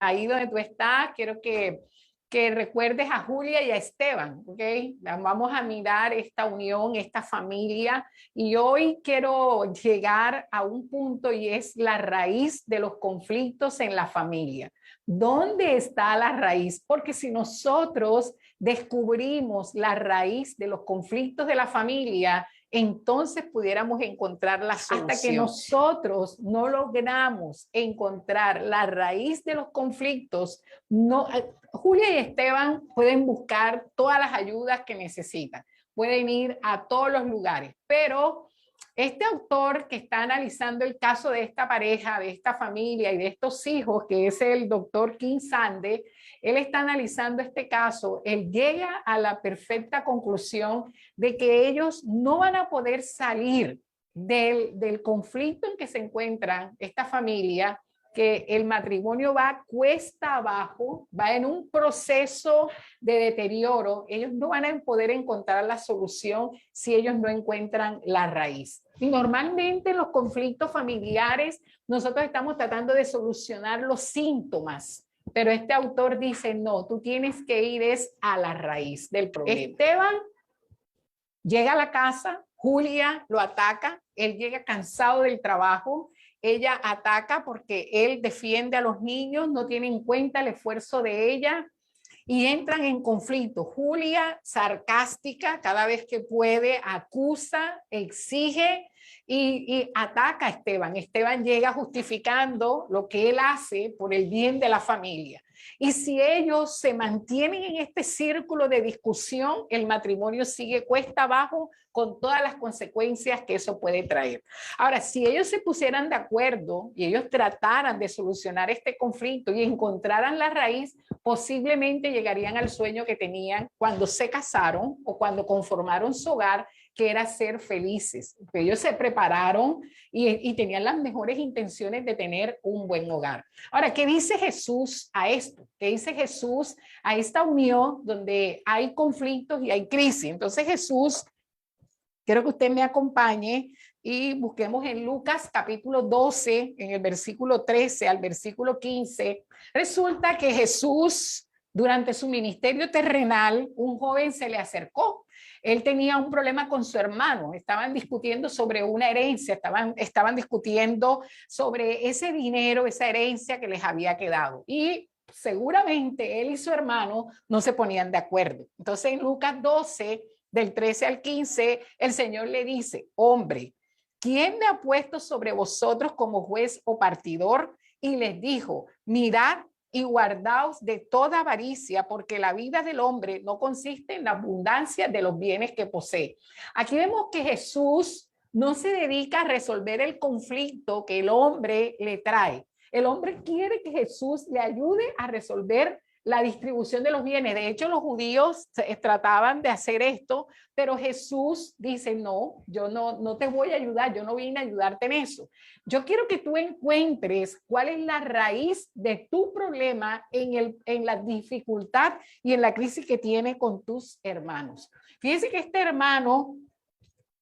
ahí donde tú estás, quiero que recuerdes a Julia y a Esteban, ¿ok? Vamos a mirar esta unión, esta familia, y hoy quiero llegar a un punto y es la raíz de los conflictos en la familia. ¿Dónde está la raíz? Porque si nosotros descubrimos la raíz de los conflictos de la familia, entonces pudiéramos encontrar la solución. Hasta que nosotros no logramos encontrar la raíz de los conflictos, no, Julia y Esteban pueden buscar todas las ayudas que necesitan, pueden ir a todos los lugares, pero este autor que está analizando el caso de esta pareja, de esta familia y de estos hijos, que es el doctor King Sande, él está analizando este caso, él llega a la perfecta conclusión de que ellos no van a poder salir del conflicto en que se encuentran esta familia, que el matrimonio va cuesta abajo, va en un proceso de deterioro. Ellos no van a poder encontrar la solución si ellos no encuentran la raíz. Y normalmente en los conflictos familiares nosotros estamos tratando de solucionar los síntomas, pero este autor dice, no, tú tienes que ir es a la raíz del problema. Esteban llega a la casa, Julia lo ataca, él llega cansado del trabajo, ella ataca porque él defiende a los niños, no tiene en cuenta el esfuerzo de ella y entran en conflicto. Julia, sarcástica, cada vez que puede, acusa, exige y ataca a Esteban. Esteban llega justificando lo que él hace por el bien de la familia. Y si ellos se mantienen en este círculo de discusión, el matrimonio sigue cuesta abajo con todas las consecuencias que eso puede traer. Ahora, si ellos se pusieran de acuerdo y ellos trataran de solucionar este conflicto y encontraran la raíz, posiblemente llegarían al sueño que tenían cuando se casaron o cuando conformaron su hogar, que era ser felices. Ellos se prepararon y tenían las mejores intenciones de tener un buen hogar. Ahora, ¿qué dice Jesús a esto? ¿Qué dice Jesús a esta unión donde hay conflictos y hay crisis? Entonces Jesús, quiero que usted me acompañe y busquemos en Lucas capítulo 12, en el versículo 13 al versículo 15. Resulta que Jesús, durante su ministerio terrenal, un joven se le acercó. Él tenía un problema con su hermano, estaban discutiendo sobre una herencia, estaban discutiendo sobre ese dinero, esa herencia que les había quedado. Y seguramente él y su hermano no se ponían de acuerdo. Entonces en Lucas 12, del 13 al 15, el Señor le dice, hombre, ¿quién me ha puesto sobre vosotros como juez o partidor? Y les dijo, mirad y guardaos de toda avaricia, porque la vida del hombre no consiste en la abundancia de los bienes que posee. Aquí vemos que Jesús no se dedica a resolver el conflicto que el hombre le trae. El hombre quiere que Jesús le ayude a resolver la distribución de los bienes. De hecho, los judíos trataban de hacer esto, pero Jesús dice, no, yo no te voy a ayudar, yo no vine a ayudarte en eso. Yo quiero que tú encuentres cuál es la raíz de tu problema en la dificultad y en la crisis que tienes con tus hermanos. Fíjense que este hermano,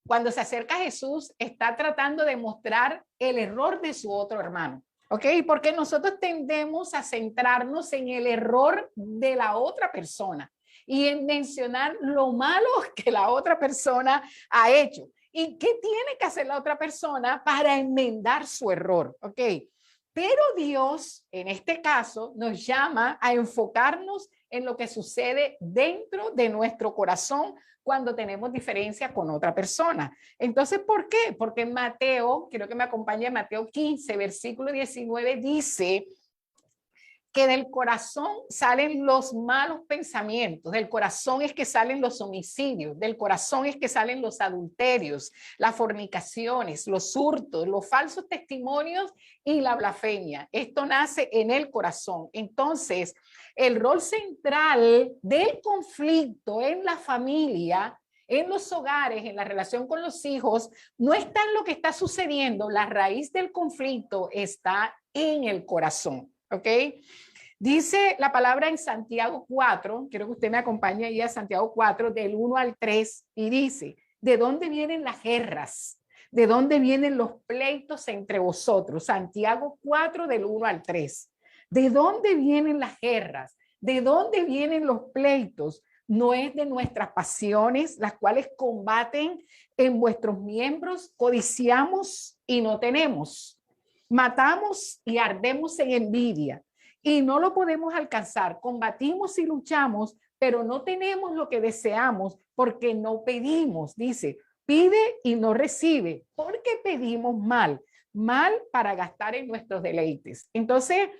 cuando se acerca a Jesús, está tratando de mostrar el error de su otro hermano. ¿Ok? Porque nosotros tendemos a centrarnos en el error de la otra persona y en mencionar lo malo que la otra persona ha hecho. ¿Y qué tiene que hacer la otra persona para enmendar su error? ¿Ok? Pero Dios, en este caso, nos llama a enfocarnos en lo que sucede dentro de nuestro corazón cuando tenemos diferencia con otra persona. Entonces, ¿por qué? Porque en Mateo, quiero que me acompañe, Mateo 15, versículo 19, dice que del corazón salen los malos pensamientos, del corazón es que salen los homicidios, del corazón es que salen los adulterios, las fornicaciones, los hurtos, los falsos testimonios y la blasfemia. Esto nace en el corazón. Entonces, el rol central del conflicto en la familia, en los hogares, en la relación con los hijos, no está en lo que está sucediendo. La raíz del conflicto está en el corazón. ¿Ok? Dice la palabra en Santiago 4, quiero que usted me acompañe ahí a Santiago 4, del 1 al 3, y dice, ¿de dónde vienen las guerras? ¿De dónde vienen los pleitos entre vosotros? Santiago 4, del 1 al 3. ¿De dónde vienen las guerras? ¿De dónde vienen los pleitos? No es de nuestras pasiones, las cuales combaten en vuestros miembros, codiciamos y no tenemos, matamos y ardemos en envidia y no lo podemos alcanzar, combatimos y luchamos, pero no tenemos lo que deseamos porque no pedimos, dice, pide y no recibe, porque pedimos mal, mal para gastar en nuestros deleites. Entonces,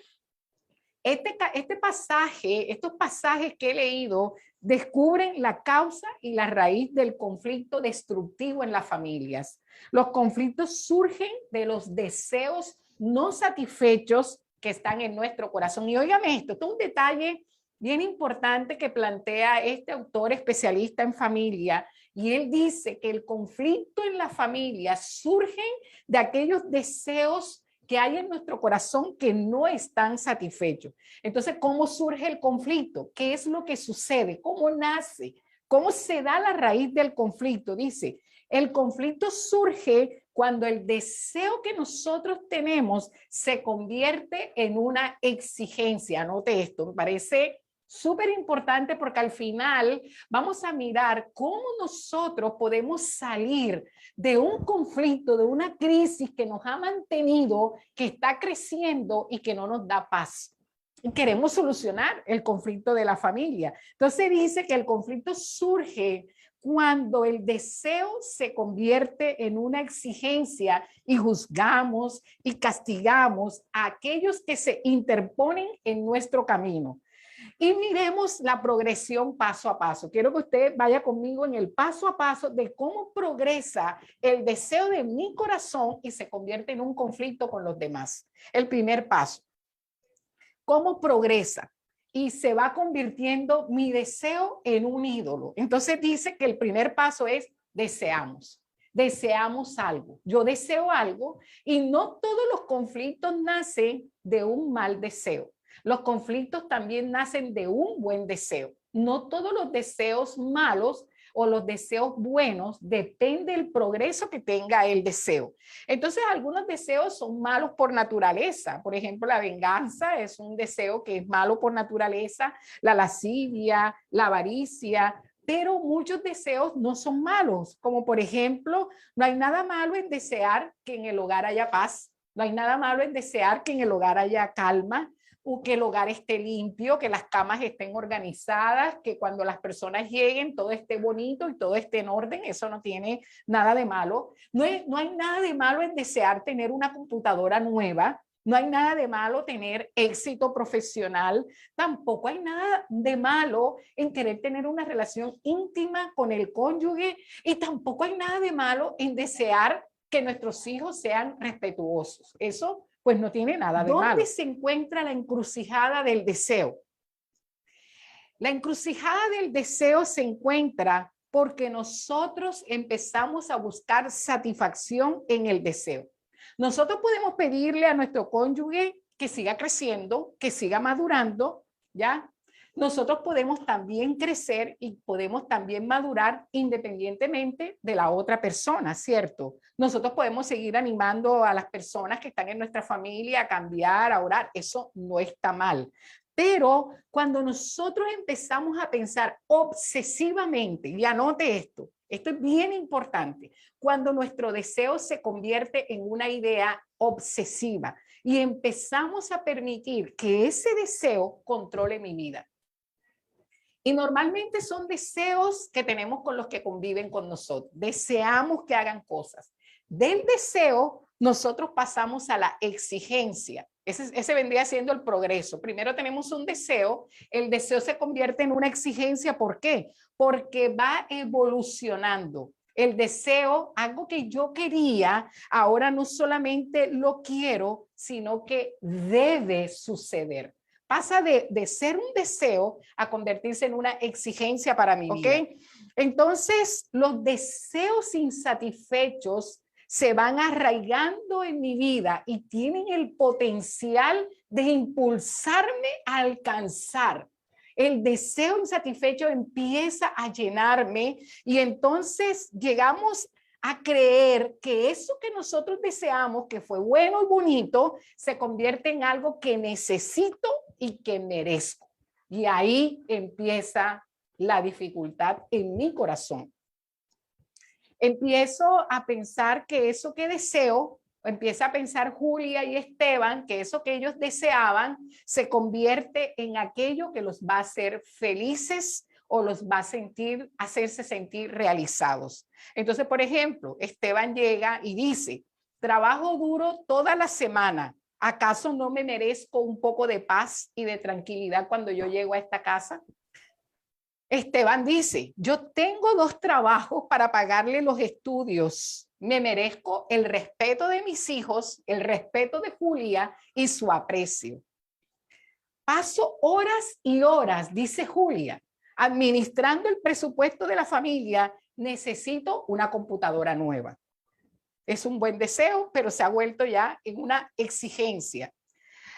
este pasaje, estos pasajes que he leído, descubren la causa y la raíz del conflicto destructivo en las familias. Los conflictos surgen de los deseos no satisfechos que están en nuestro corazón. Y óigame esto es un detalle bien importante que plantea este autor especialista en familia. Y él dice que el conflicto en la familia surge de aquellos deseos que hay en nuestro corazón que no están satisfechos. Entonces, ¿cómo surge el conflicto? ¿Qué es lo que sucede? ¿Cómo nace? ¿Cómo se da la raíz del conflicto? Dice, el conflicto surge cuando el deseo que nosotros tenemos se convierte en una exigencia. Anote esto, me parece súper importante porque al final vamos a mirar cómo nosotros podemos salir de un conflicto, de una crisis que nos ha mantenido, que está creciendo y que no nos da paz. Queremos solucionar el conflicto de la familia. Entonces dice que el conflicto surge cuando el deseo se convierte en una exigencia y juzgamos y castigamos a aquellos que se interponen en nuestro camino. Y miremos la progresión paso a paso. Quiero que usted vaya conmigo en el paso a paso de cómo progresa el deseo de mi corazón y se convierte en un conflicto con los demás. El primer paso. ¿Cómo progresa? Y se va convirtiendo mi deseo en un ídolo. Entonces dice que el primer paso es deseamos. Deseamos algo. Yo deseo algo y no todos los conflictos nacen de un mal deseo. Los conflictos también nacen de un buen deseo. No todos los deseos malos o los deseos buenos depende del progreso que tenga el deseo. Entonces, algunos deseos son malos por naturaleza. Por ejemplo, la venganza es un deseo que es malo por naturaleza, la lascivia, la avaricia, pero muchos deseos no son malos, como por ejemplo, no hay nada malo en desear que en el hogar haya paz, no hay nada malo en desear que en el hogar haya calma, o que el hogar esté limpio, que las camas estén organizadas, que cuando las personas lleguen todo esté bonito y todo esté en orden. Eso no tiene nada de malo. No hay nada de malo en desear tener una computadora nueva. No hay nada de malo tener éxito profesional. Tampoco hay nada de malo en querer tener una relación íntima con el cónyuge. Y tampoco hay nada de malo en desear que nuestros hijos sean respetuosos. Eso pues no tiene nada de malo. ¿Dónde se encuentra la encrucijada del deseo? La encrucijada del deseo se encuentra porque nosotros empezamos a buscar satisfacción en el deseo. Nosotros podemos pedirle a nuestro cónyuge que siga creciendo, que siga madurando, ¿ya? Nosotros podemos también crecer y podemos también madurar independientemente de la otra persona, ¿cierto? Nosotros podemos seguir animando a las personas que están en nuestra familia a cambiar, a orar. Eso no está mal. Pero cuando nosotros empezamos a pensar obsesivamente, y anote esto es bien importante, cuando nuestro deseo se convierte en una idea obsesiva y empezamos a permitir que ese deseo controle mi vida. Y normalmente son deseos que tenemos con los que conviven con nosotros. Deseamos que hagan cosas. Del deseo, nosotros pasamos a la exigencia. Ese vendría siendo el progreso. Primero tenemos un deseo, el deseo se convierte en una exigencia. ¿Por qué? Porque va evolucionando. El deseo, algo que yo quería, ahora no solamente lo quiero, sino que debe suceder. Pasa de ser un deseo a convertirse en una exigencia para mi vida. Entonces, los deseos insatisfechos se van arraigando en mi vida y tienen el potencial de impulsarme a alcanzar. El deseo insatisfecho empieza a llenarme y entonces llegamos a creer que eso que nosotros deseamos, que fue bueno y bonito, se convierte en algo que necesito y que merezco. Y ahí empieza la dificultad en mi corazón. Empiezo a pensar que eso que deseo, empieza a pensar Julia y Esteban, que eso que ellos deseaban se convierte en aquello que los va a hacer felices o los va a hacerse sentir realizados. Entonces, por ejemplo, Esteban llega y dice, trabajo duro toda la semana. ¿Acaso no me merezco un poco de paz y de tranquilidad cuando yo llego a esta casa? Esteban dice, yo tengo 2 trabajos para pagarle los estudios. Me merezco el respeto de mis hijos, el respeto de Julia y su aprecio. Paso horas y horas, dice Julia, administrando el presupuesto de la familia. Necesito una computadora nueva. Es un buen deseo, pero se ha vuelto ya en una exigencia.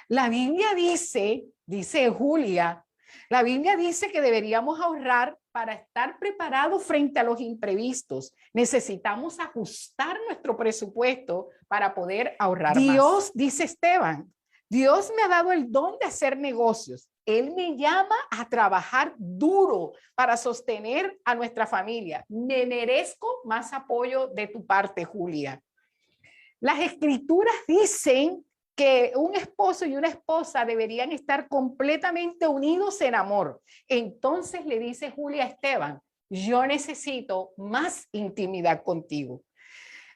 La Biblia dice Julia, la Biblia dice que deberíamos ahorrar para estar preparados frente a los imprevistos. Necesitamos ajustar nuestro presupuesto para poder ahorrar más. Dios, dice Esteban, Dios me ha dado el don de hacer negocios. Él me llama a trabajar duro para sostener a nuestra familia. Me merezco más apoyo de tu parte, Julia. Las escrituras dicen que un esposo y una esposa deberían estar completamente unidos en amor. Entonces le dice Julia a Esteban, yo necesito más intimidad contigo.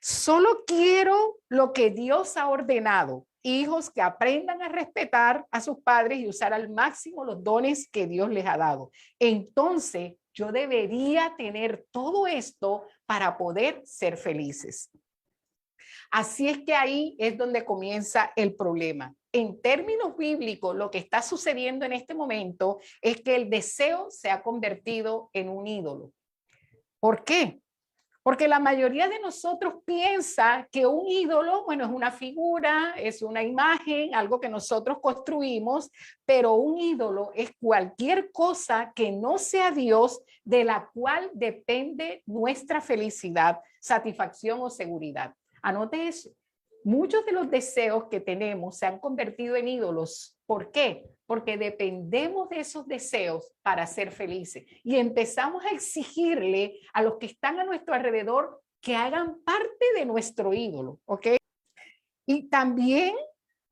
Solo quiero lo que Dios ha ordenado. Hijos que aprendan a respetar a sus padres y usar al máximo los dones que Dios les ha dado. Entonces, yo debería tener todo esto para poder ser felices. Así es que ahí es donde comienza el problema. En términos bíblicos, lo que está sucediendo en este momento es que el deseo se ha convertido en un ídolo. ¿Por qué? Porque la mayoría de nosotros piensa que un ídolo, bueno, es una figura, es una imagen, algo que nosotros construimos, pero un ídolo es cualquier cosa que no sea Dios, de la cual depende nuestra felicidad, satisfacción o seguridad. Anote eso. Muchos de los deseos que tenemos se han convertido en ídolos. ¿Por qué? Porque dependemos de esos deseos para ser felices y empezamos a exigirle a los que están a nuestro alrededor que hagan parte de nuestro ídolo, ¿ok? Y también,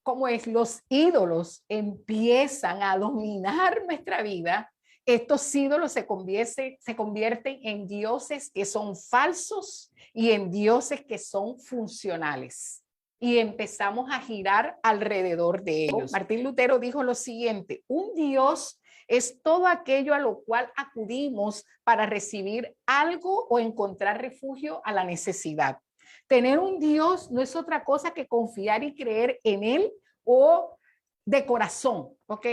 como es, los ídolos empiezan a dominar nuestra vida. Estos ídolos se convierten en dioses que son falsos y en dioses que son funcionales. Y empezamos a girar alrededor de ellos. Martín Lutero dijo lo siguiente, un Dios es todo aquello a lo cual acudimos para recibir algo o encontrar refugio a la necesidad. Tener un Dios no es otra cosa que confiar y creer en Él o de corazón, ¿ok?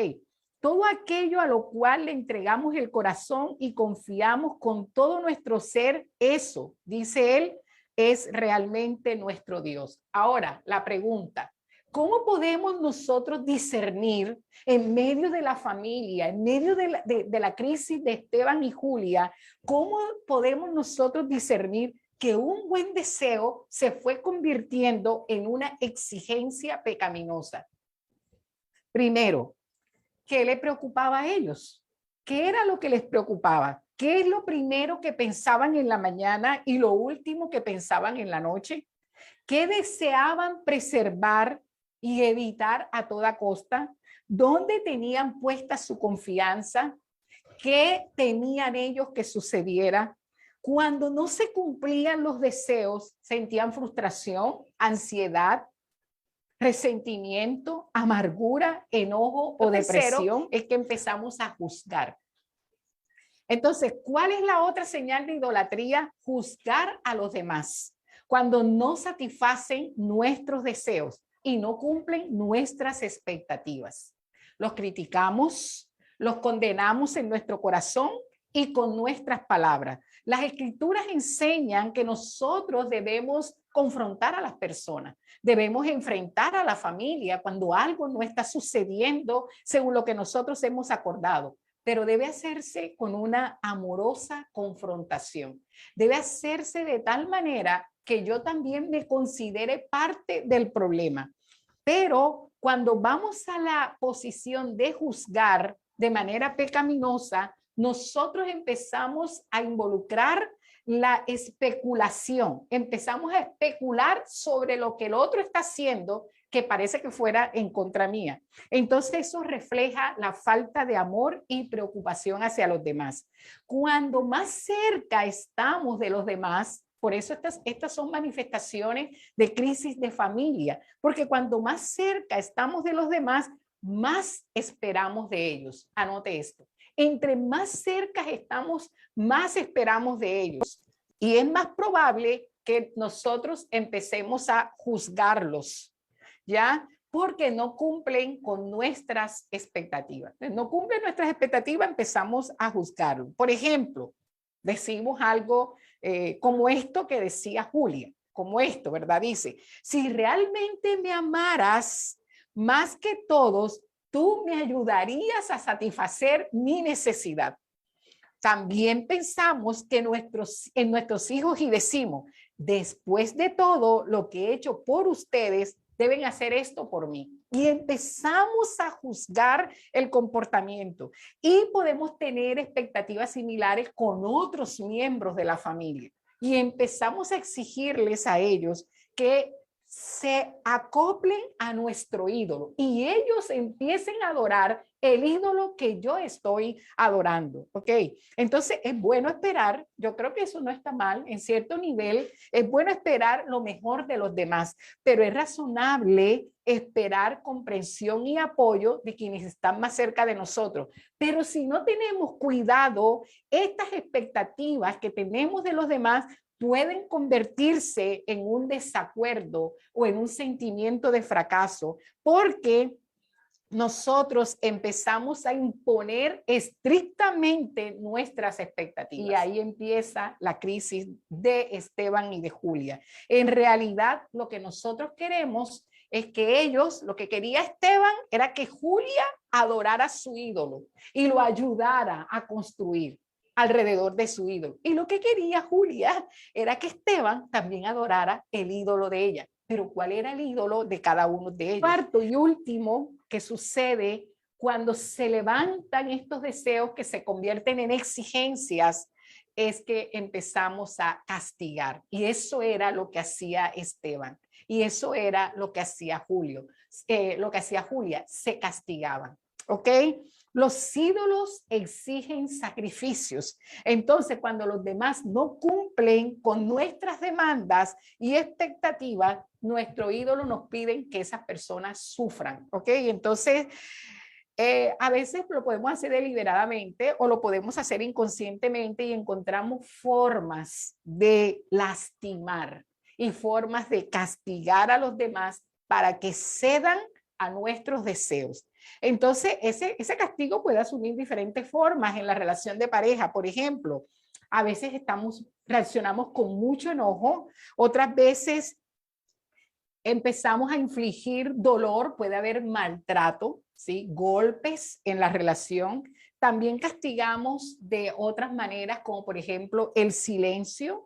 Todo aquello a lo cual le entregamos el corazón y confiamos con todo nuestro ser, eso, dice él, es realmente nuestro Dios. Ahora, la pregunta, ¿cómo podemos nosotros discernir en medio de la familia, en medio de la crisis de Esteban y Julia, cómo podemos nosotros discernir que un buen deseo se fue convirtiendo en una exigencia pecaminosa? Primero, ¿qué le preocupaba a ellos? ¿Qué era lo que les preocupaba? ¿Qué es lo primero que pensaban en la mañana y lo último que pensaban en la noche? ¿Qué deseaban preservar y evitar a toda costa? ¿Dónde tenían puesta su confianza? ¿Qué temían ellos que sucediera? Cuando no se cumplían los deseos, sentían frustración, ansiedad, resentimiento, amargura, enojo o depresión. Es que empezamos a juzgar. Entonces, ¿cuál es la otra señal de idolatría? Juzgar a los demás cuando no satisfacen nuestros deseos y no cumplen nuestras expectativas. Los criticamos, los condenamos en nuestro corazón y con nuestras palabras. Las escrituras enseñan que nosotros debemos confrontar a las personas, debemos enfrentar a la familia cuando algo no está sucediendo según lo que nosotros hemos acordado. pero debe hacerse con una amorosa confrontación. Debe hacerse de tal manera que yo también me considere parte del problema. Pero cuando vamos a la posición de juzgar de manera pecaminosa, nosotros empezamos a involucrar la especulación. Empezamos a especular sobre lo que el otro está haciendo que parece que fuera en contra mía. Entonces eso refleja la falta de amor y preocupación hacia los demás. Cuando más cerca estamos de los demás, por eso estas son manifestaciones de crisis de familia, porque cuando más cerca estamos de los demás, más esperamos de ellos. Anote esto. Entre más cerca estamos, más esperamos de ellos. Y es más probable que nosotros empecemos a juzgarlos, ¿ya? Porque no cumplen con nuestras expectativas. No cumplen nuestras expectativas, empezamos a juzgarlo. Por ejemplo, decimos algo como esto que decía Julia, como esto, ¿verdad? Dice, si realmente me amaras más que todos, tú me ayudarías a satisfacer mi necesidad. También pensamos que en nuestros hijos y decimos, después de todo lo que he hecho por ustedes, deben hacer esto por mí. Y empezamos a juzgar el comportamiento y podemos tener expectativas similares con otros miembros de la familia. Y empezamos a exigirles a ellos que se acoplen a nuestro ídolo y ellos empiecen a adorar el ídolo que yo estoy adorando, ¿ok? Entonces es bueno esperar, yo creo que eso no está mal, en cierto nivel es bueno esperar lo mejor de los demás, pero es razonable esperar comprensión y apoyo de quienes están más cerca de nosotros. Pero si no tenemos cuidado, estas expectativas que tenemos de los demás pueden convertirse en un desacuerdo o en un sentimiento de fracaso, porque nosotros empezamos a imponer estrictamente nuestras expectativas. Y ahí empieza la crisis de Esteban y de Julia. En realidad, lo que nosotros queremos es que ellos, lo que quería Esteban era que Julia adorara a su ídolo y lo ayudara a construir alrededor de su ídolo. Y lo que quería Julia era que Esteban también adorara el ídolo de ella. Pero ¿cuál era el ídolo de cada uno de ellos? Cuarto y último que sucede cuando se levantan estos deseos que se convierten en exigencias es que empezamos a castigar. Y eso era lo que hacía Esteban. Y eso era lo que hacía Julio. Lo que hacía Julia, se castigaban. ¿Ok? Los ídolos exigen sacrificios. Entonces, cuando los demás no cumplen con nuestras demandas y expectativas, nuestro ídolo nos pide que esas personas sufran. ¿Ok? Entonces, a veces lo podemos hacer deliberadamente o lo podemos hacer inconscientemente y encontramos formas de lastimar y formas de castigar a los demás para que cedan a nuestros deseos. Entonces, ese castigo puede asumir diferentes formas en la relación de pareja. Por ejemplo, a veces reaccionamos con mucho enojo, otras veces empezamos a infligir dolor, puede haber maltrato, ¿sí? Golpes en la relación. También castigamos de otras maneras, como por ejemplo el silencio.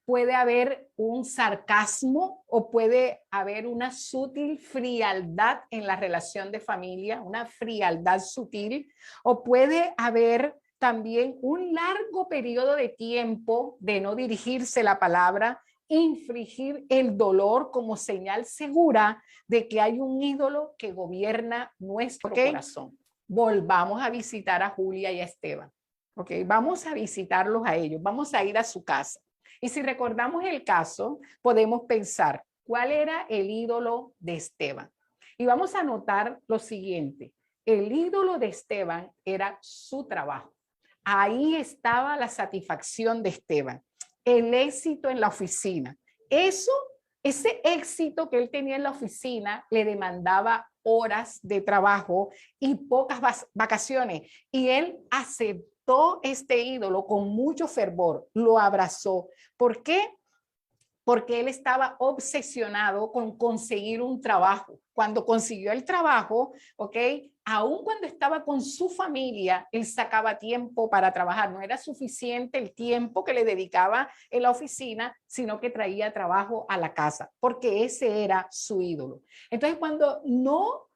Puede haber un sarcasmo o puede haber una sutil frialdad en la relación de familia, una frialdad sutil, o puede haber también un largo periodo de tiempo de no dirigirse la palabra, infligir el dolor como señal segura de que hay un ídolo que gobierna nuestro corazón. Volvamos a visitar a Julia y a Esteban. Vamos a visitarlos a ellos, vamos a ir a su casa. Y si recordamos el caso, podemos pensar, ¿cuál era el ídolo de Esteban? Y vamos a notar lo siguiente, el ídolo de Esteban era su trabajo. Ahí estaba la satisfacción de Esteban, el éxito en la oficina. Ese éxito que él tenía en la oficina le demandaba horas de trabajo y pocas vacaciones. Y él aceptó este ídolo con mucho fervor, lo abrazó. ¿Por qué? porque él estaba obsesionado con conseguir un trabajo. Cuando consiguió el trabajo, ¿ok? Aún cuando estaba con su familia, él sacaba tiempo para trabajar. No era suficiente el tiempo que le dedicaba en la oficina, sino que traía trabajo a la casa, porque ese era su ídolo. Entonces, cuando no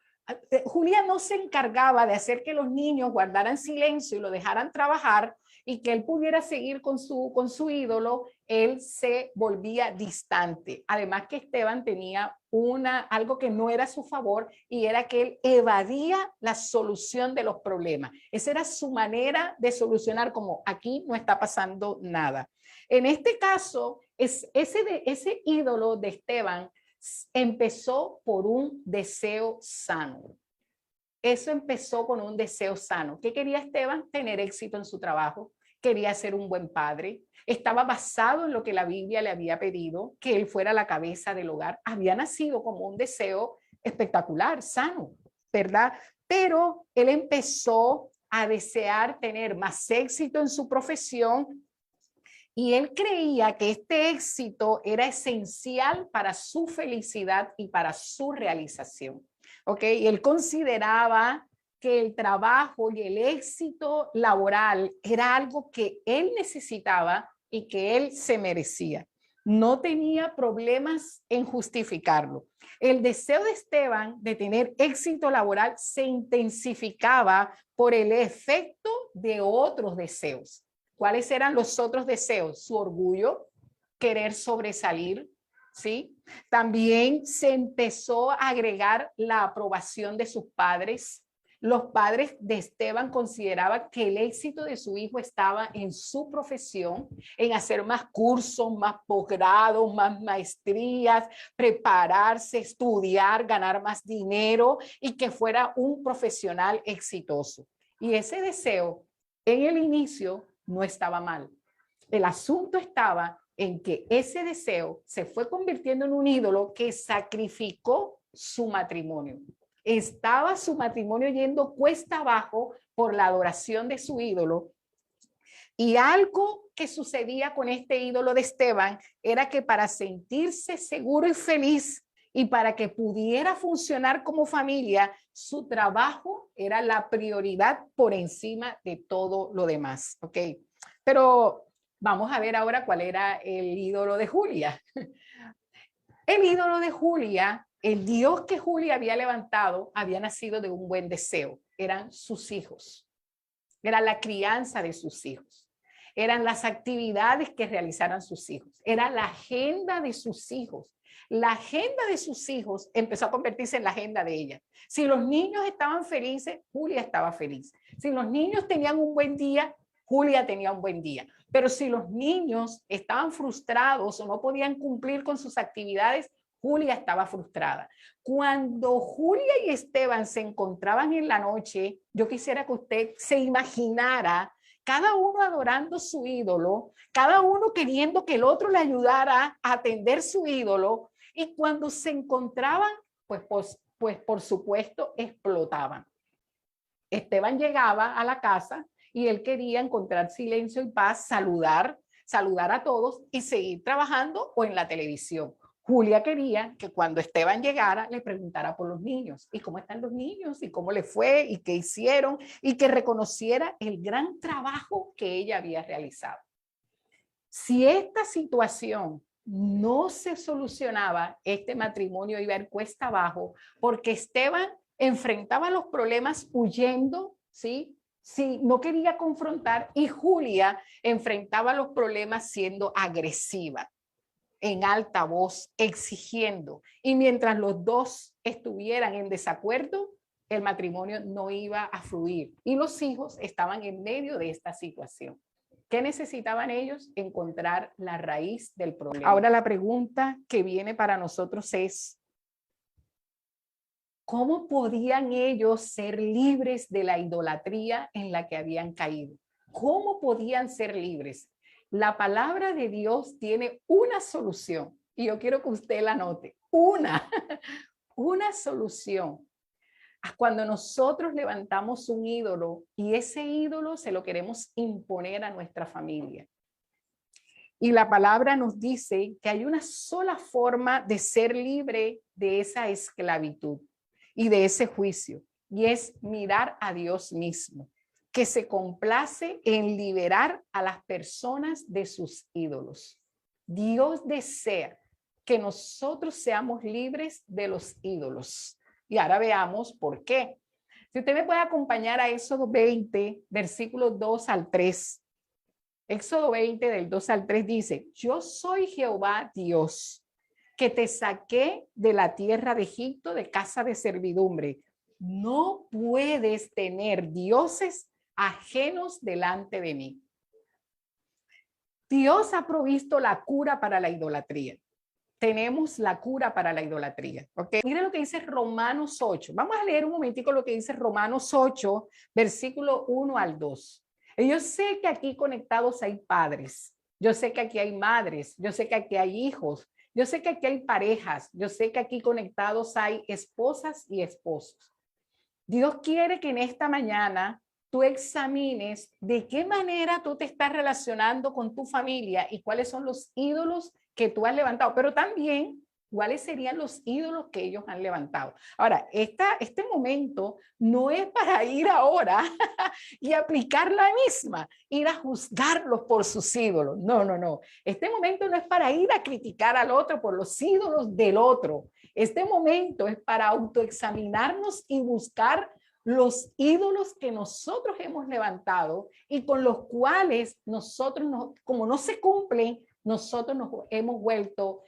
Julia no se encargaba de hacer que los niños guardaran silencio y lo dejaran trabajar y que él pudiera seguir con su ídolo, él se volvía distante. Además que Esteban tenía algo que no era a su favor y era que él evadía la solución de los problemas. Esa era su manera de solucionar, como aquí no está pasando nada. En este caso, ese ídolo de Esteban empezó por un deseo sano. Eso empezó con un deseo sano. ¿Qué quería Esteban? Tener éxito en su trabajo. Quería ser un buen padre. Estaba basado en lo que la Biblia le había pedido, que él fuera la cabeza del hogar. Había nacido como un deseo espectacular, sano, ¿verdad? Pero él empezó a desear tener más éxito en su profesión y él creía que este éxito era esencial para su felicidad y para su realización. ¿Ok? Y él consideraba que el trabajo y el éxito laboral era algo que él necesitaba y que él se merecía. No tenía problemas en justificarlo. El deseo de Esteban de tener éxito laboral se intensificaba por el efecto de otros deseos. ¿Cuáles eran los otros deseos? Su orgullo, querer sobresalir, ¿sí? También se empezó a agregar la aprobación de sus padres. Los padres de Esteban consideraban que el éxito de su hijo estaba en su profesión, en hacer más cursos, más posgrados, más maestrías, prepararse, estudiar, ganar más dinero y que fuera un profesional exitoso. Y ese deseo en el inicio no estaba mal. El asunto estaba en que ese deseo se fue convirtiendo en un ídolo que sacrificó su matrimonio. Estaba su matrimonio yendo cuesta abajo por la adoración de su ídolo. Y algo que sucedía con este ídolo de Esteban era que para sentirse seguro y feliz y para que pudiera funcionar como familia, su trabajo era la prioridad por encima de todo lo demás. ¿Ok? Pero vamos a ver ahora cuál era el ídolo de Julia. El ídolo de Julia, el Dios que Julia había levantado, había nacido de un buen deseo. Eran sus hijos. Era la crianza de sus hijos. Eran las actividades que realizaran sus hijos. Era la agenda de sus hijos. La agenda de sus hijos empezó a convertirse en la agenda de ella. Si los niños estaban felices, Julia estaba feliz. Si los niños tenían un buen día, Julia tenía un buen día. Pero si los niños estaban frustrados o no podían cumplir con sus actividades, Julia estaba frustrada. Cuando Julia y Esteban se encontraban en la noche, yo quisiera que usted se imaginara cada uno adorando su ídolo, cada uno queriendo que el otro le ayudara a atender su ídolo, y cuando se encontraban, pues por supuesto explotaban. Esteban llegaba a la casa y él quería encontrar silencio y paz, saludar a todos y seguir trabajando o en la televisión. Julia quería que cuando Esteban llegara le preguntara por los niños y cómo están los niños y cómo le fue y qué hicieron y que reconociera el gran trabajo que ella había realizado. Si esta situación no se solucionaba, este matrimonio iba a ir cuesta abajo porque Esteban enfrentaba los problemas huyendo, ¿sí? Sí, no quería confrontar, y Julia enfrentaba los problemas siendo agresiva, en alta voz, exigiendo. Y mientras los dos estuvieran en desacuerdo, el matrimonio no iba a fluir. Y los hijos estaban en medio de esta situación. ¿Qué necesitaban ellos? Encontrar la raíz del problema. Ahora la pregunta que viene para nosotros es, ¿cómo podían ellos ser libres de la idolatría en la que habían caído? ¿Cómo podían ser libres? La palabra de Dios tiene una solución y yo quiero que usted la note. Una solución. Cuando nosotros levantamos un ídolo y ese ídolo se lo queremos imponer a nuestra familia. Y la palabra nos dice que hay una sola forma de ser libre de esa esclavitud y de ese juicio, y es mirar a Dios mismo, que se complace en liberar a las personas de sus ídolos. Dios desea que nosotros seamos libres de los ídolos. Y ahora veamos por qué. Si usted me puede acompañar a Éxodo 20, versículos 2 al 3. Éxodo 20, del 2 al 3 dice, yo soy Jehová Dios, que te saqué de la tierra de Egipto, de casa de servidumbre. No puedes tener dioses ajenos delante de mí. Dios ha provisto la cura para la idolatría. Tenemos la cura para la idolatría. ¿Okay? Mira lo que dice Romanos 8. Vamos a leer un momentico lo que dice Romanos 8, versículo 1 al 2. Y yo sé que aquí conectados hay padres, yo sé que aquí hay madres, yo sé que aquí hay hijos, yo sé que aquí hay parejas, yo sé que aquí conectados hay esposas y esposos. Dios quiere que en esta mañana tú examines de qué manera tú te estás relacionando con tu familia y cuáles son los ídolos que tú has levantado, pero también cuáles serían los ídolos que ellos han levantado. Ahora, este momento no es para ir ahora y aplicar la misma, ir a juzgarlos por sus ídolos. No, no, no. Este momento no es para ir a criticar al otro por los ídolos del otro. Este momento es para autoexaminarnos y buscar los ídolos que nosotros hemos levantado y con los cuales nosotros, como no se cumplen, nosotros nos hemos vuelto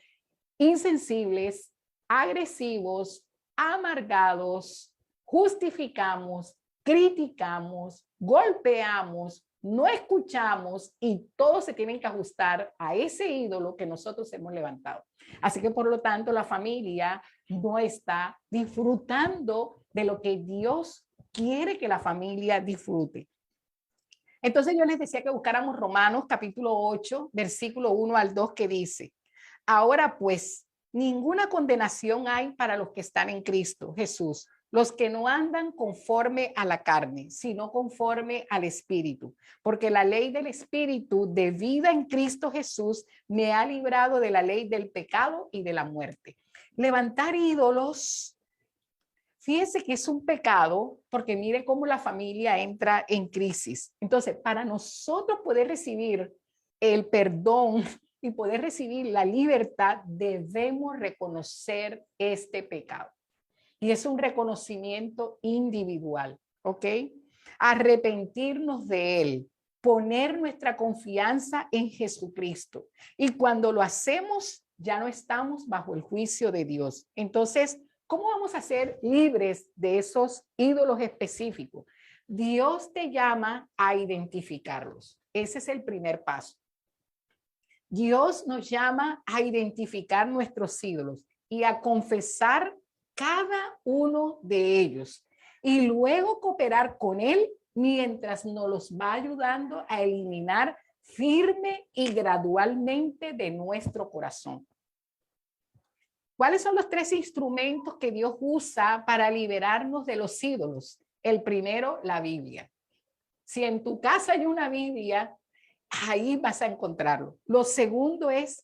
insensibles, agresivos, amargados, justificamos, criticamos, golpeamos, no escuchamos y todos se tienen que ajustar a ese ídolo que nosotros hemos levantado. Así que por lo tanto la familia no está disfrutando de lo que Dios quiere que la familia disfrute. Entonces yo les decía que buscáramos Romanos capítulo 8, versículo 1 al 2 que dice, ahora pues, ninguna condenación hay para los que están en Cristo Jesús, los que no andan conforme a la carne, sino conforme al Espíritu, porque la ley del Espíritu de vida en Cristo Jesús me ha librado de la ley del pecado y de la muerte. Levantar ídolos, fíjense que es un pecado porque mire cómo la familia entra en crisis. Entonces, para nosotros poder recibir el perdón y poder recibir la libertad, debemos reconocer este pecado. Y es un reconocimiento individual, ¿ok? Arrepentirnos de él, poner nuestra confianza en Jesucristo. Y cuando lo hacemos, ya no estamos bajo el juicio de Dios. Entonces, ¿cómo vamos a ser libres de esos ídolos específicos? Dios te llama a identificarlos. Ese es el primer paso. Dios nos llama a identificar nuestros ídolos y a confesar cada uno de ellos y luego cooperar con Él mientras nos los va ayudando a eliminar firme y gradualmente de nuestro corazón. ¿Cuáles son los 3 instrumentos que Dios usa para liberarnos de los ídolos? El primero, la Biblia. Si en tu casa hay una Biblia, ahí vas a encontrarlo. Lo segundo es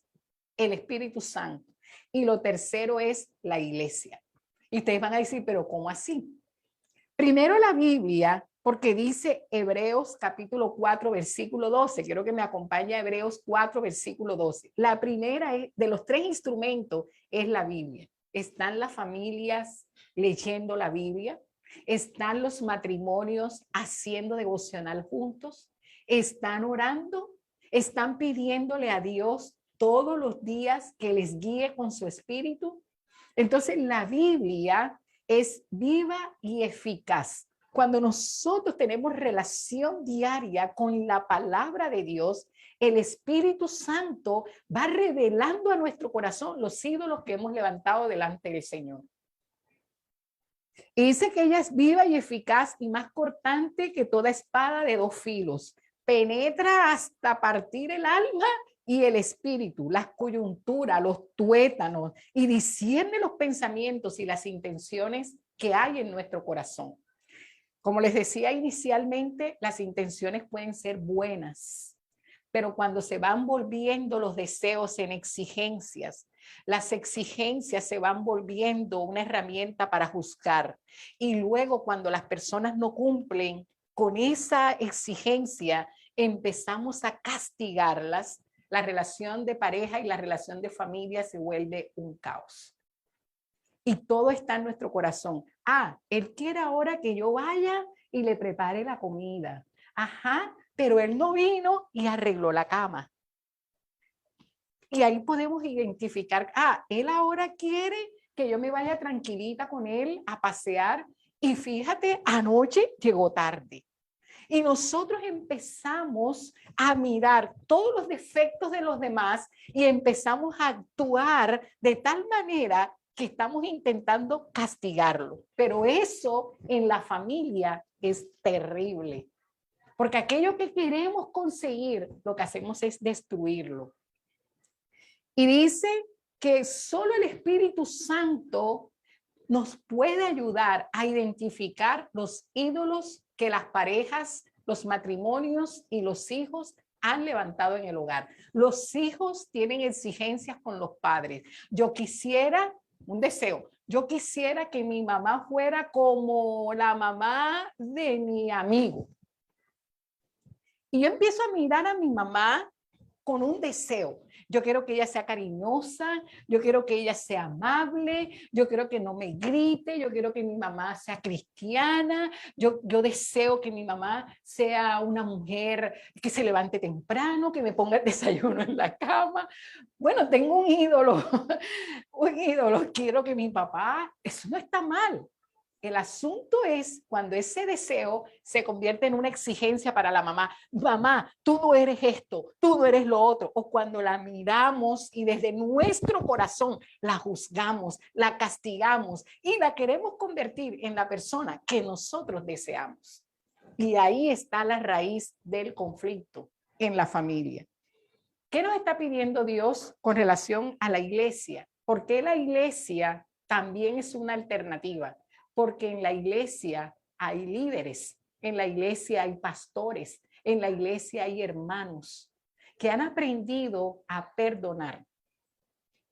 el Espíritu Santo. Y lo tercero es la iglesia. Y ustedes van a decir, pero ¿cómo así? Primero la Biblia, porque dice Hebreos capítulo 4, versículo 12. Quiero que me acompañe a Hebreos 4, versículo 12. La primera de los 3 instrumentos es la Biblia. ¿Están las familias leyendo la Biblia? ¿Están los matrimonios haciendo devocional juntos? ¿Están orando? ¿Están pidiéndole a Dios todos los días que les guíe con su espíritu? Entonces la Biblia es viva y eficaz. Cuando nosotros tenemos relación diaria con la palabra de Dios, el Espíritu Santo va revelando a nuestro corazón los ídolos que hemos levantado delante del Señor. Y dice que ella es viva y eficaz y más cortante que toda espada de 2 filos. Penetra hasta partir el alma y el espíritu, las coyunturas, los tuétanos, y discierne los pensamientos y las intenciones que hay en nuestro corazón. Como les decía inicialmente, las intenciones pueden ser buenas, pero cuando se van volviendo los deseos en exigencias, las exigencias se van volviendo una herramienta para juzgar. Y luego cuando las personas no cumplen con esa exigencia, empezamos a castigarlas, la relación de pareja y la relación de familia se vuelve un caos. Y todo está en nuestro corazón. Ah, él quiere ahora que yo vaya y le prepare la comida. Ajá, pero él no vino y arregló la cama. Y ahí podemos identificar, ah, él ahora quiere que yo me vaya tranquilita con él a pasear y fíjate, anoche llegó tarde. Y nosotros empezamos a mirar todos los defectos de los demás y empezamos a actuar de tal manera que estamos intentando castigarlo. Pero eso en la familia es terrible, porque aquello que queremos conseguir, lo que hacemos es destruirlo. Y dice que solo el Espíritu Santo nos puede ayudar a identificar los ídolos que las parejas, los matrimonios y los hijos han levantado en el hogar. Los hijos tienen exigencias con los padres. Yo quisiera, un deseo, yo quisiera que mi mamá fuera como la mamá de mi amigo. Y yo empiezo a mirar a mi mamá con un deseo. Yo quiero que ella sea cariñosa, yo quiero que ella sea amable, yo quiero que no me grite, yo quiero que mi mamá sea cristiana, yo deseo que mi mamá sea una mujer que se levante temprano, que me ponga el desayuno en la cama. Bueno, tengo un ídolo, un ídolo, quiero que mi papá, eso no está mal. El asunto es cuando ese deseo se convierte en una exigencia para la mamá. Mamá, tú no eres esto, tú no eres lo otro. O cuando la miramos y desde nuestro corazón la juzgamos, la castigamos y la queremos convertir en la persona que nosotros deseamos. Y ahí está la raíz del conflicto en la familia. ¿Qué nos está pidiendo Dios con relación a la iglesia? ¿Por qué la iglesia también es una alternativa? Porque en la iglesia hay líderes, en la iglesia hay pastores, en la iglesia hay hermanos que han aprendido a perdonar,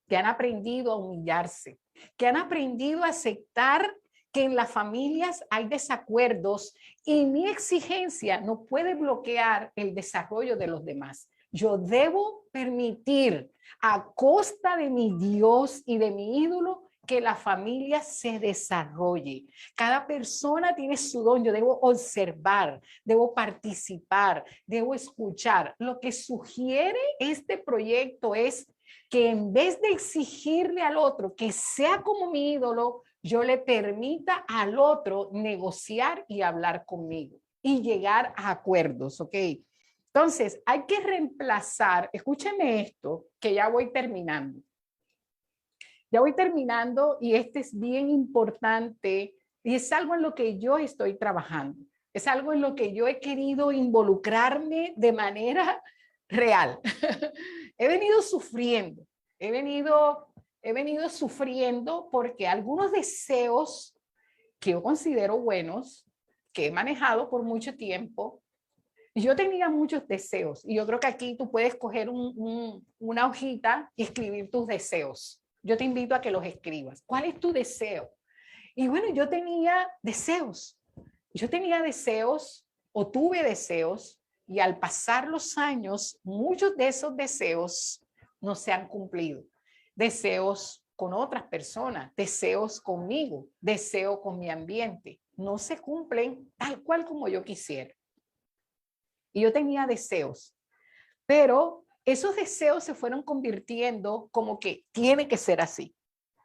que han aprendido a humillarse, que han aprendido a aceptar que en las familias hay desacuerdos y mi exigencia no puede bloquear el desarrollo de los demás. Yo debo permitir a costa de mi Dios y de mi ídolo que la familia se desarrolle. Cada persona tiene su don. Yo debo observar, debo participar, debo escuchar. Lo que sugiere este proyecto es que en vez de exigirle al otro que sea como mi ídolo, yo le permita al otro negociar y hablar conmigo y llegar a acuerdos, ¿ok? Entonces, hay que reemplazar, escúcheme esto, que ya voy terminando. Ya voy terminando y este es bien importante y es algo en lo que yo estoy trabajando. Es algo en lo que yo he querido involucrarme de manera real. He venido sufriendo, he venido sufriendo porque algunos deseos que yo considero buenos, que he manejado por mucho tiempo, yo tenía muchos deseos y yo creo que aquí tú puedes coger una hojita y escribir tus deseos. Yo te invito a que los escribas. ¿Cuál es tu deseo? Y bueno, yo tenía deseos. Yo tenía deseos o tuve deseos y al pasar los años, muchos de esos deseos no se han cumplido. Deseos con otras personas, deseos conmigo, deseo con mi ambiente. No se cumplen tal cual como yo quisiera. Y yo tenía deseos, pero esos deseos se fueron convirtiendo como que tiene que ser así,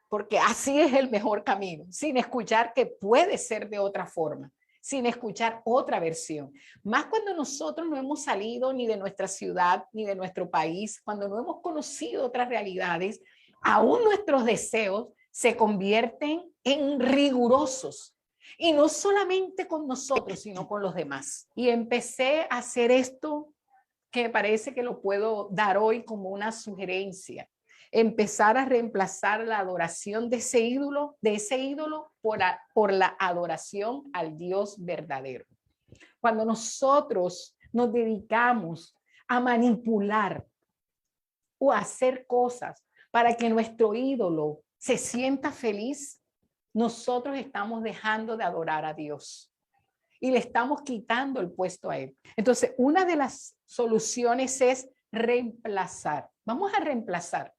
porque así es el mejor camino, sin escuchar que puede ser de otra forma, sin escuchar otra versión. Más cuando nosotros no hemos salido ni de nuestra ciudad ni de nuestro país, cuando no hemos conocido otras realidades, aún nuestros deseos se convierten en rigurosos. Y no solamente con nosotros, sino con los demás. Y empecé a hacer esto que me parece que lo puedo dar hoy como una sugerencia. Empezar a reemplazar la adoración de ese ídolo por la adoración al Dios verdadero. Cuando nosotros nos dedicamos a manipular o a hacer cosas para que nuestro ídolo se sienta feliz, nosotros estamos dejando de adorar a Dios y le estamos quitando el puesto a Él. Entonces, una de las soluciones es reemplazar. Vamos a reemplazar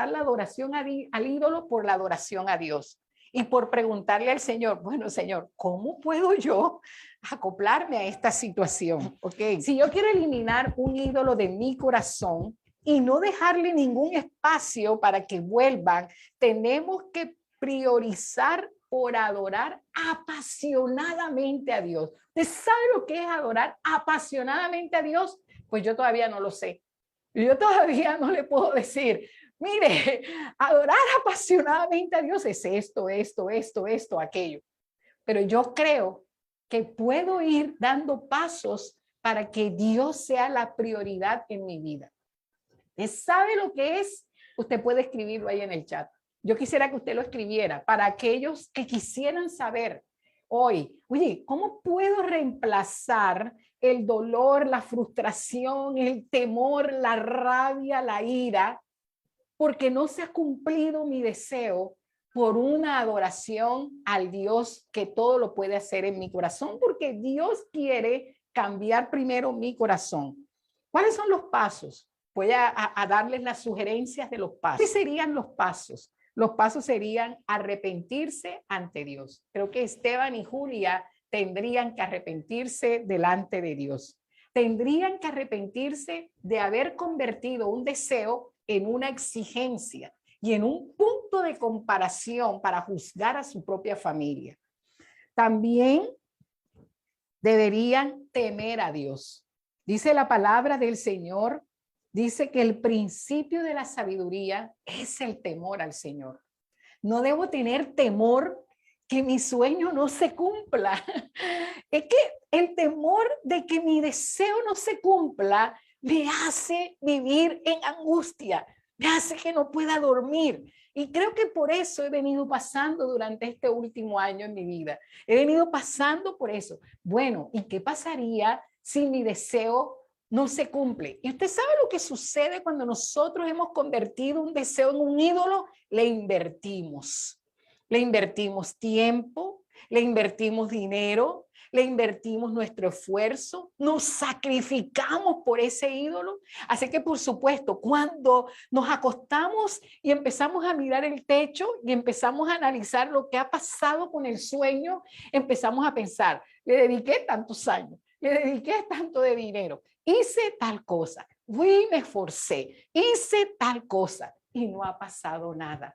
la adoración al ídolo por la adoración a Dios. Y por preguntarle al Señor, bueno, Señor, ¿cómo puedo yo acoplarme a esta situación? Okay. Si yo quiero eliminar un ídolo de mi corazón y no dejarle ningún espacio para que vuelvan, tenemos que priorizar por adorar apasionadamente a Dios. ¿Usted sabe lo que es adorar apasionadamente a Dios? Pues yo todavía no lo sé. Yo todavía no le puedo decir, mire, adorar apasionadamente a Dios es esto, aquello. Pero yo creo que puedo ir dando pasos para que Dios sea la prioridad en mi vida. ¿Usted sabe lo que es? Usted puede escribirlo ahí en el chat. Yo quisiera que usted lo escribiera para aquellos que quisieran saber hoy, oye, ¿cómo puedo reemplazar el dolor, la frustración, el temor, la rabia, la ira, porque no se ha cumplido mi deseo por una adoración al Dios que todo lo puede hacer en mi corazón? Porque Dios quiere cambiar primero mi corazón. ¿Cuáles son los pasos? Voy a darles las sugerencias de los pasos. ¿Qué serían los pasos? Los pasos serían arrepentirse ante Dios. Creo que Esteban y Julia tendrían que arrepentirse delante de Dios. Tendrían que arrepentirse de haber convertido un deseo en una exigencia y en un punto de comparación para juzgar a su propia familia. También deberían temer a Dios. Dice la palabra del Señor, dice que el principio de la sabiduría es el temor al Señor. No debo tener temor que mi sueño no se cumpla. Es que el temor de que mi deseo no se cumpla me hace vivir en angustia, me hace que no pueda dormir. Y creo que por eso he venido pasando durante este último año en mi vida. He venido pasando por eso. Bueno, ¿y qué pasaría si mi deseo no se cumple? Y usted sabe lo que sucede cuando nosotros hemos convertido un deseo en un ídolo. Le invertimos tiempo, le invertimos dinero, le invertimos nuestro esfuerzo, nos sacrificamos por ese ídolo. Así que, por supuesto, cuando nos acostamos y empezamos a mirar el techo y empezamos a analizar lo que ha pasado con el sueño, empezamos a pensar, le dediqué tantos años, le dediqué tanto de dinero, hice tal cosa, fui, me esforcé, hice tal cosa y no ha pasado nada.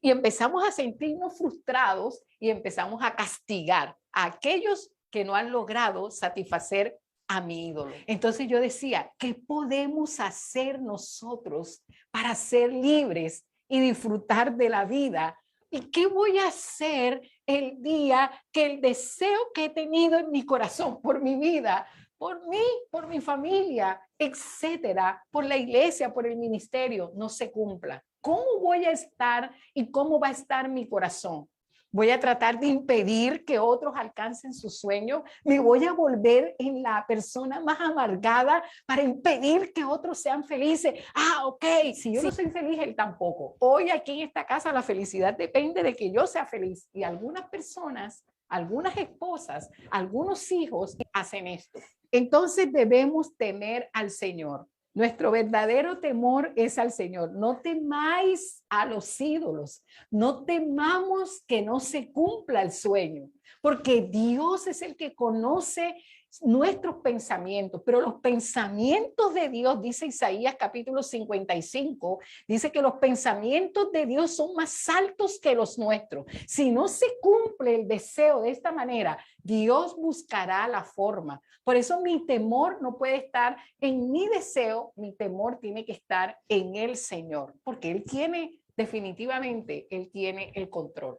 Y empezamos a sentirnos frustrados y empezamos a castigar a aquellos que no han logrado satisfacer a mi ídolo. Entonces yo decía, ¿qué podemos hacer nosotros para ser libres y disfrutar de la vida? ¿Y qué voy a hacer el día que el deseo que he tenido en mi corazón por mi vida, por mí, por mi familia, etcétera, por la iglesia, por el ministerio, no se cumpla? ¿Cómo voy a estar y cómo va a estar mi corazón? ¿Voy a tratar de impedir que otros alcancen su sueño? ¿Me voy a volver en la persona más amargada para impedir que otros sean felices? Ah, ok, si yo no soy feliz, él tampoco. Hoy aquí en esta casa la felicidad depende de que yo sea feliz. Y algunas personas, algunas esposas, algunos hijos hacen esto. Entonces debemos temer al Señor. Nuestro verdadero temor es al Señor. No temáis a los ídolos. No temamos que no se cumpla el sueño, porque Dios es el que conoce nuestros pensamientos, pero los pensamientos de Dios, dice Isaías capítulo 55, dice que los pensamientos de Dios son más altos que los nuestros. Si no se cumple el deseo de esta manera, Dios buscará la forma. Por eso mi temor no puede estar en mi deseo, mi temor tiene que estar en el Señor, porque Él tiene, definitivamente, Él tiene el control.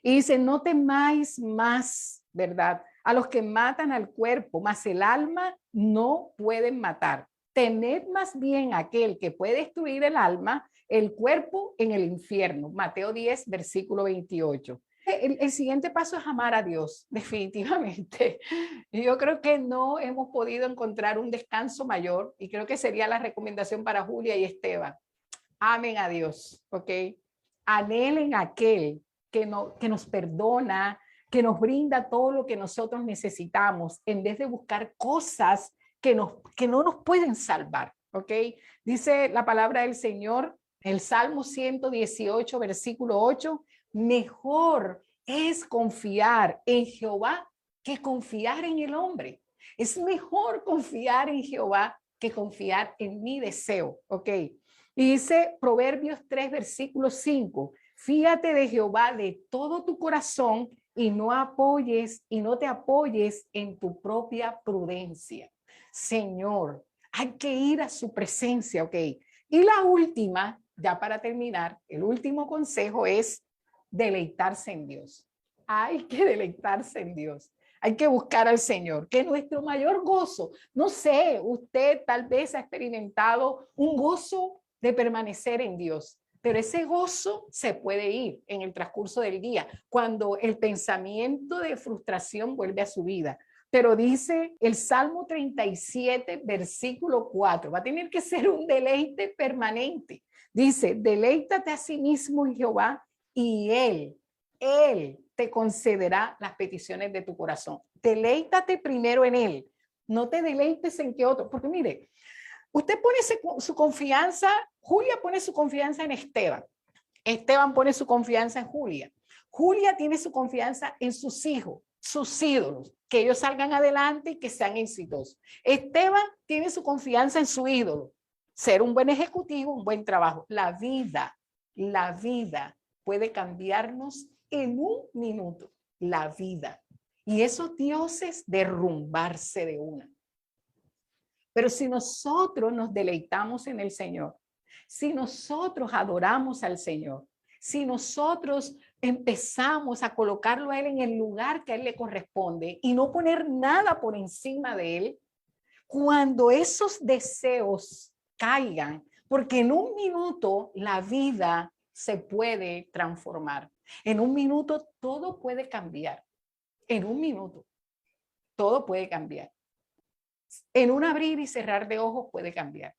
Y dice, no temáis más, ¿verdad? A los que matan al cuerpo, mas el alma no pueden matar. Tened más bien aquel que puede destruir el alma, el cuerpo en el infierno. Mateo 10, versículo 28. el siguiente paso es amar a Dios, definitivamente. Y yo creo que no hemos podido encontrar un descanso mayor y creo que sería la recomendación para Julia y Esteban. Amen a Dios, ¿ok? Anhelen a aquel que nos perdona, que nos brinda todo lo que nosotros necesitamos, en vez de buscar cosas que no nos pueden salvar, ¿ok? Dice la palabra del Señor, el Salmo 118, versículo 8, mejor es confiar en Jehová que confiar en el hombre. Es mejor confiar en Jehová que confiar en mi deseo, ¿ok? Y dice Proverbios 3, versículo 5, fíjate de Jehová de todo tu corazón y no te apoyes en tu propia prudencia. Señor, hay que ir a su presencia, ¿ok? Y la última, ya para terminar, el último consejo es deleitarse en Dios. Hay que deleitarse en Dios. Hay que buscar al Señor, que es nuestro mayor gozo. No sé, usted tal vez ha experimentado un gozo de permanecer en Dios, pero ese gozo se puede ir en el transcurso del día, cuando el pensamiento de frustración vuelve a su vida. Pero dice el Salmo 37, versículo 4, va a tener que ser un deleite permanente. Dice, deleítate a sí mismo en Jehová y Él te concederá las peticiones de tu corazón. Deleítate primero en Él. No te deleites en que otro, porque mire, usted pone su confianza, Julia pone su confianza en Esteban. Esteban pone su confianza en Julia. Julia tiene su confianza en sus hijos, sus ídolos, que ellos salgan adelante y que sean exitosos. Esteban tiene su confianza en su ídolo, ser un buen ejecutivo, un buen trabajo. La vida puede cambiarnos en un minuto, la vida. Y esos dioses derrumbarse de una. Pero si nosotros nos deleitamos en el Señor, si nosotros adoramos al Señor, si nosotros empezamos a colocarlo a Él en el lugar que a Él le corresponde y no poner nada por encima de Él, cuando esos deseos caigan, porque en un minuto la vida se puede transformar. En un minuto todo puede cambiar. En un minuto todo puede cambiar. En un abrir y cerrar de ojos puede cambiar.